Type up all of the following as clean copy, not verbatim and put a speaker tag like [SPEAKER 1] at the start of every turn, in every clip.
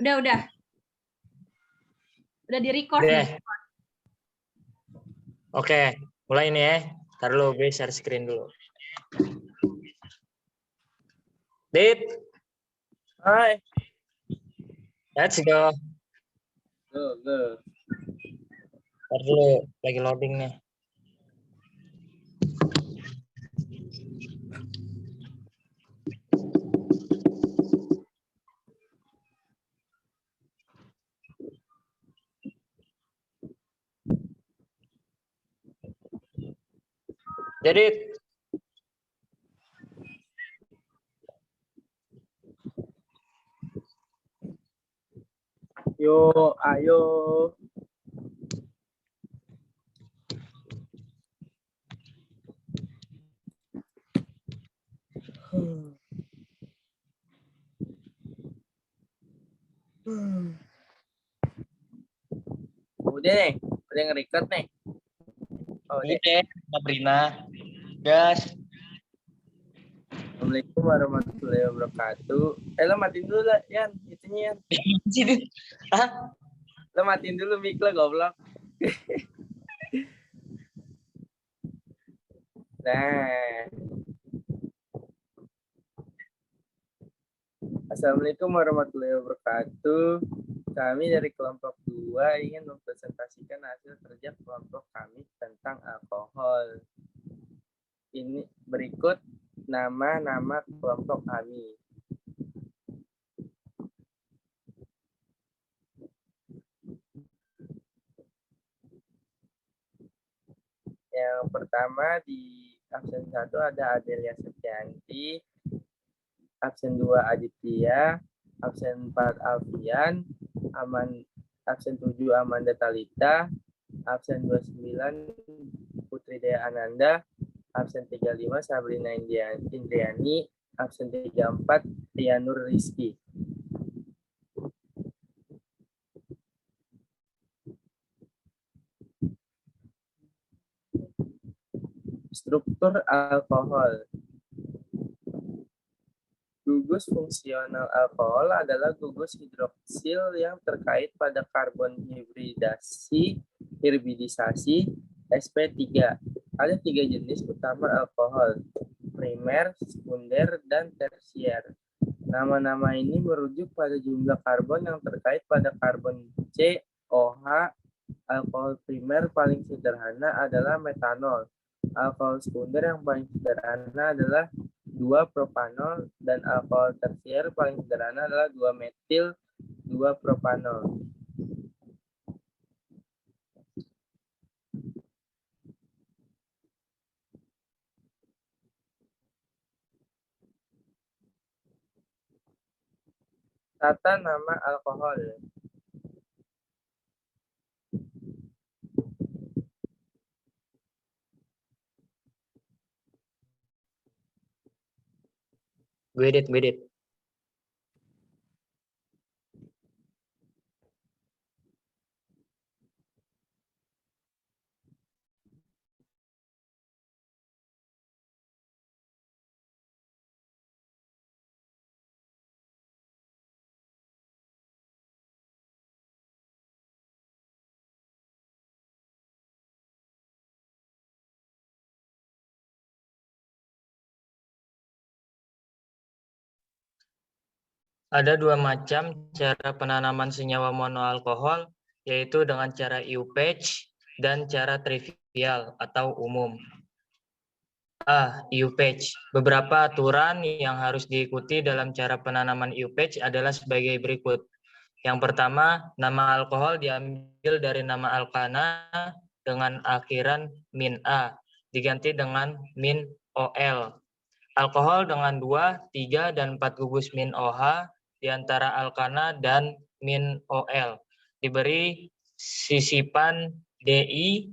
[SPEAKER 1] Udah. Udah di-record
[SPEAKER 2] Udah.
[SPEAKER 1] nih.
[SPEAKER 2] Oke, mulai ini ya. Ntar dulu, gue share screen dulu. Dit.
[SPEAKER 3] Hai.
[SPEAKER 2] Let's go.
[SPEAKER 3] Go.
[SPEAKER 2] Ntar dulu, lagi loading nih. Jadi
[SPEAKER 3] Ayo. Udah nih, udah nge-record nih. Oh, udah.
[SPEAKER 2] Oke, Sabrina. Gas.
[SPEAKER 3] Assalamualaikum warahmatullahi wabarakatuh. Lo matiin dulu lah, Yan. Itunya, Yan.
[SPEAKER 2] Hah?
[SPEAKER 3] Lo matiin dulu mic lo, goblok. Nah. Assalamualaikum warahmatullahi wabarakatuh. Kami dari kelompok 2 ingin mempresentasikan hasil kerja kelompok kami tentang alkohol. Ini berikut nama-nama kelompok kami. Yang pertama di absen 1 ada Adelia Septianti, absen 2 Aditya, absen 4 Alfian, absen 7 Amanda Talita, absen 29 Putri Dea Ananda, absen 35 Sabrina Indriani, absen 34 Rianur Rizky. Struktur alkohol. Gugus fungsional alkohol adalah gugus hidroksil yang terkait pada karbon hibridisasi sp3. Ada 3 jenis utama alkohol, primer, sekunder, dan tersier. Nama-nama ini merujuk pada jumlah karbon yang terkait pada karbon COH. Alkohol primer paling sederhana adalah metanol. Alkohol sekunder yang paling sederhana adalah 2-propanol, dan alkohol tersier paling sederhana adalah 2-metil 2-propanol. Tata nama alkohol.
[SPEAKER 2] Gue edit. Ada 2 macam cara penanaman senyawa monoalkohol, yaitu dengan cara EUPatch dan cara trivial atau umum. EUPatch. Beberapa aturan yang harus diikuti dalam cara penanaman EUPatch adalah sebagai berikut. Yang pertama, nama alkohol diambil dari nama alkana dengan akhiran -a, diganti dengan -ol. Alkohol dengan 2, 3, dan 4 gugus -OH di antara alkana dan -OL diberi sisipan Di,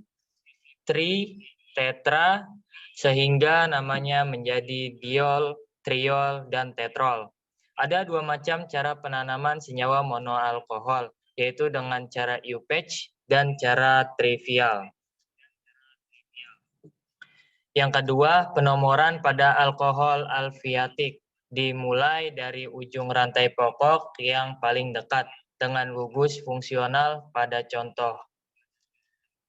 [SPEAKER 2] tri, tetra, sehingga namanya menjadi diol, triol, dan tetrol. Ada 2 macam cara penanaman senyawa monoalkohol, yaitu dengan cara EUPatch dan cara trivial. Yang kedua, penomoran pada alkohol alfiatik. dimulai dari ujung rantai pokok yang paling dekat dengan gugus fungsional pada contoh.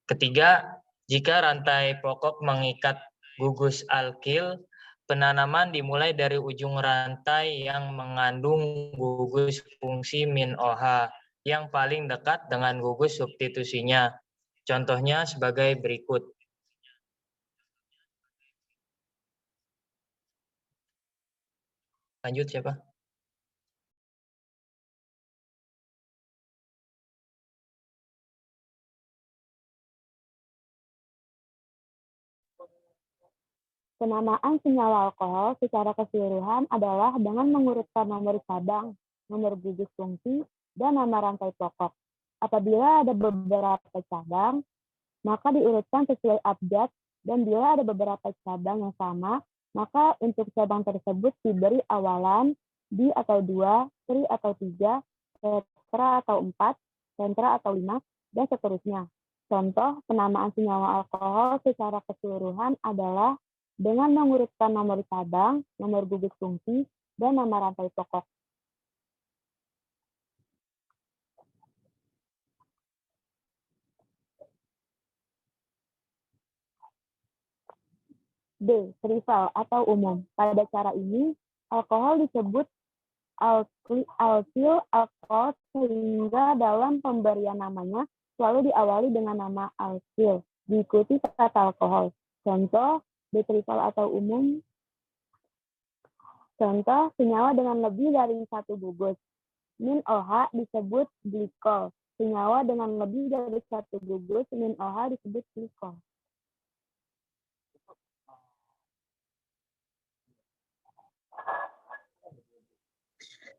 [SPEAKER 2] Ketiga, jika rantai pokok mengikat gugus alkil, penanaman dimulai dari ujung rantai yang mengandung gugus fungsi min OH yang paling dekat dengan gugus substitusinya. Contohnya sebagai berikut. Lanjut siapa?
[SPEAKER 1] Penamaan senyawa alkohol secara keseluruhan adalah dengan mengurutkan nomor cabang, nomor gugus fungsi, dan nama rantai pokok. Apabila ada beberapa cabang, maka diurutkan sesuai abjad, dan bila ada beberapa cabang yang sama, maka untuk cabang tersebut diberi awalan di atau 2, tri atau 3, tetra atau 4, sentra atau 5, dan seterusnya. Contoh penamaan senyawa alkohol secara keseluruhan adalah dengan mengurutkan nomor cabang, nomor gugus fungsi, dan nama rantai pokok. B. Trivial atau umum. Pada cara ini, alkohol disebut alkyl alkohol sehingga dalam pemberian namanya selalu diawali dengan nama alkyl, diikuti kata alkohol. Contoh, B. Trivial atau umum. Contoh, senyawa dengan lebih dari satu gugus. Min OH disebut glikol. Senyawa dengan lebih dari satu gugus, min OH disebut glikol.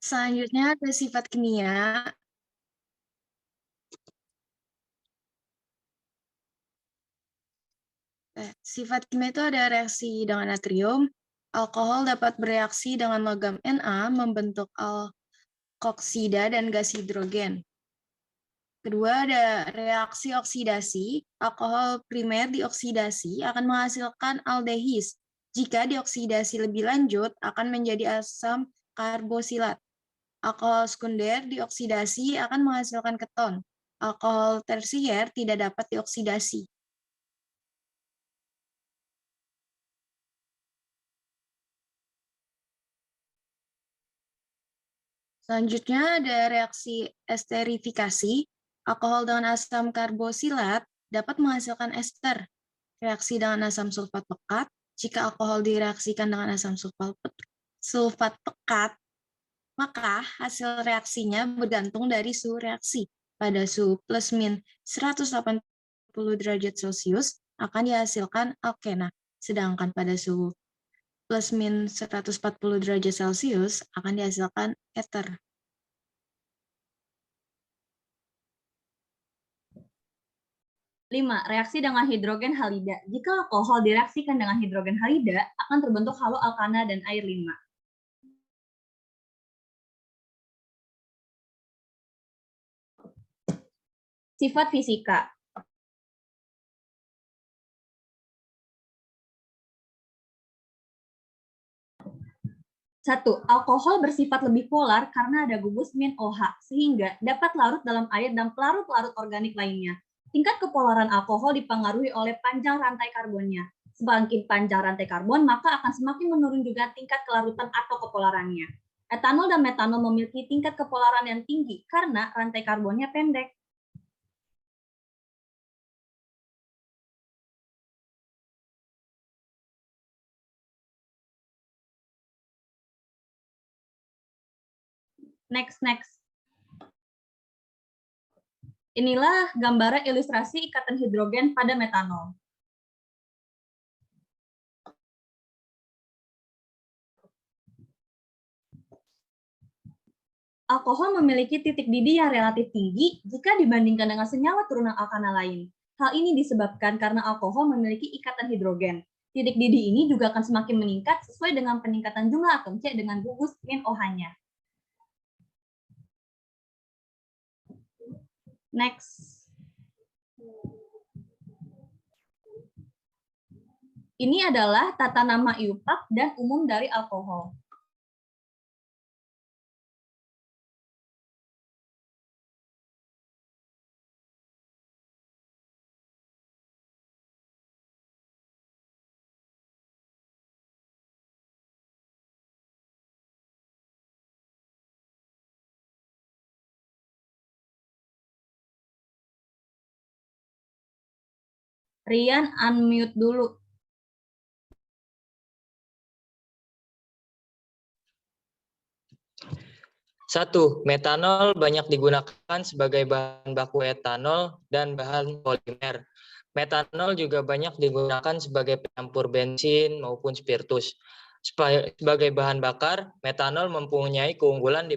[SPEAKER 4] Selanjutnya ke sifat kimia. Sifat kimia itu ada reaksi dengan natrium. Alkohol dapat bereaksi dengan logam Na membentuk alkoksida dan gas hidrogen. Kedua ada reaksi oksidasi. Alkohol primer dioksidasi akan menghasilkan aldehis. Jika dioksidasi lebih lanjut akan menjadi asam karbosilat. Alkohol sekunder dioksidasi akan menghasilkan keton. Alkohol tersier tidak dapat dioksidasi. Selanjutnya ada reaksi esterifikasi. Alkohol dengan asam karbosilat dapat menghasilkan ester. Reaksi dengan asam sulfat pekat. Jika alkohol direaksikan dengan asam sulfat pekat, maka hasil reaksinya bergantung dari suhu reaksi. Pada suhu plus min 180 derajat Celcius akan dihasilkan alkena, sedangkan pada suhu plus min 140 derajat Celcius akan dihasilkan eter.
[SPEAKER 5] Lima, reaksi dengan hidrogen halida. Jika alkohol direaksikan dengan hidrogen halida, akan terbentuk haloalkana dan air 5. Sifat fisika. Satu, alkohol bersifat lebih polar karena ada gugus min OH, sehingga dapat larut dalam air dan pelarut-pelarut organik lainnya. Tingkat kepolaran alkohol dipengaruhi oleh panjang rantai karbonnya. Semakin panjang rantai karbon, maka akan semakin menurun juga tingkat kelarutan atau kepolarannya. Etanol dan metanol memiliki tingkat kepolaran yang tinggi karena rantai karbonnya pendek. Next. Inilah gambaran ilustrasi ikatan hidrogen pada metanol. Alkohol memiliki titik didih yang relatif tinggi jika dibandingkan dengan senyawa turunan alkana lain. Hal ini disebabkan karena alkohol memiliki ikatan hidrogen. Titik didih ini juga akan semakin meningkat sesuai dengan peningkatan jumlah atom C dengan gugus min OH-nya. Next. Ini adalah tata nama IUPAC dan umum dari alkohol. Rian, unmute dulu.
[SPEAKER 2] Satu, metanol banyak digunakan sebagai bahan baku etanol dan bahan polimer. Metanol juga banyak digunakan sebagai penyampur bensin maupun spiritus. Sebagai bahan bakar, metanol mempunyai keunggulan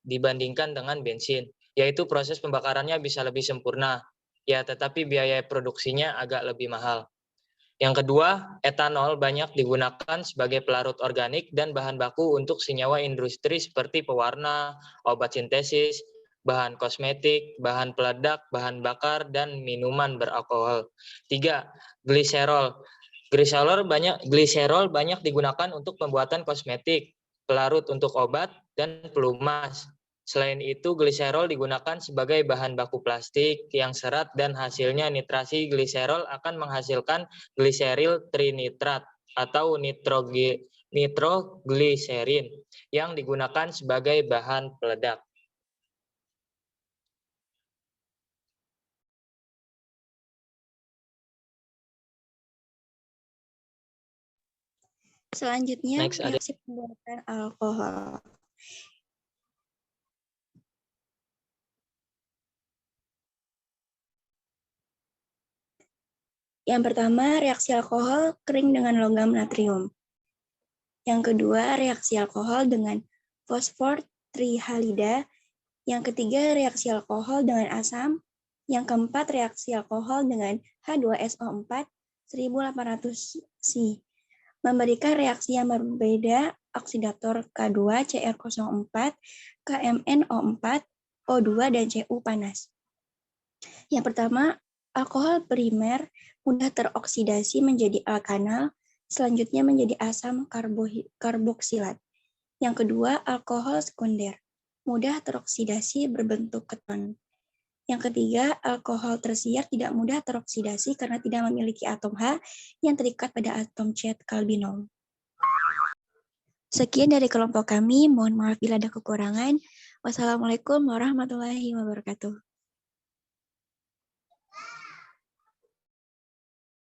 [SPEAKER 2] dibandingkan dengan bensin, yaitu proses pembakarannya bisa lebih sempurna, ya tetapi biaya produksinya agak lebih mahal. Yang kedua, etanol banyak digunakan sebagai pelarut organik dan bahan baku untuk senyawa industri seperti pewarna, obat sintesis, bahan kosmetik, bahan peledak, bahan bakar, dan minuman beralkohol. Tiga, gliserol. Gliserol banyak digunakan untuk pembuatan kosmetik, pelarut untuk obat, dan pelumas. Selain itu, gliserol digunakan sebagai bahan baku plastik yang serat dan hasilnya nitrasi gliserol akan menghasilkan gliseril trinitrat atau nitrogliserin yang digunakan sebagai bahan peledak.
[SPEAKER 4] Selanjutnya,
[SPEAKER 2] Next,
[SPEAKER 4] reaksi pembuatan alkohol. Yang pertama, reaksi alkohol kering dengan logam natrium. Yang kedua, reaksi alkohol dengan fosfor trihalida. Yang ketiga, reaksi alkohol dengan asam. Yang keempat, reaksi alkohol dengan H2SO4 1800C. Memberikan reaksi yang berbeda oksidator K2, Cr04, KMnO4, O2, dan Cu panas. Yang pertama, alkohol primer mudah teroksidasi menjadi alkanal, selanjutnya menjadi asam karboksilat. Yang kedua, alkohol sekunder mudah teroksidasi berbentuk keton. Yang ketiga, alkohol tersier tidak mudah teroksidasi karena tidak memiliki atom H yang terikat pada atom C karbinol. Sekian dari kelompok kami, mohon maaf bila ada kekurangan. Wassalamualaikum warahmatullahi wabarakatuh.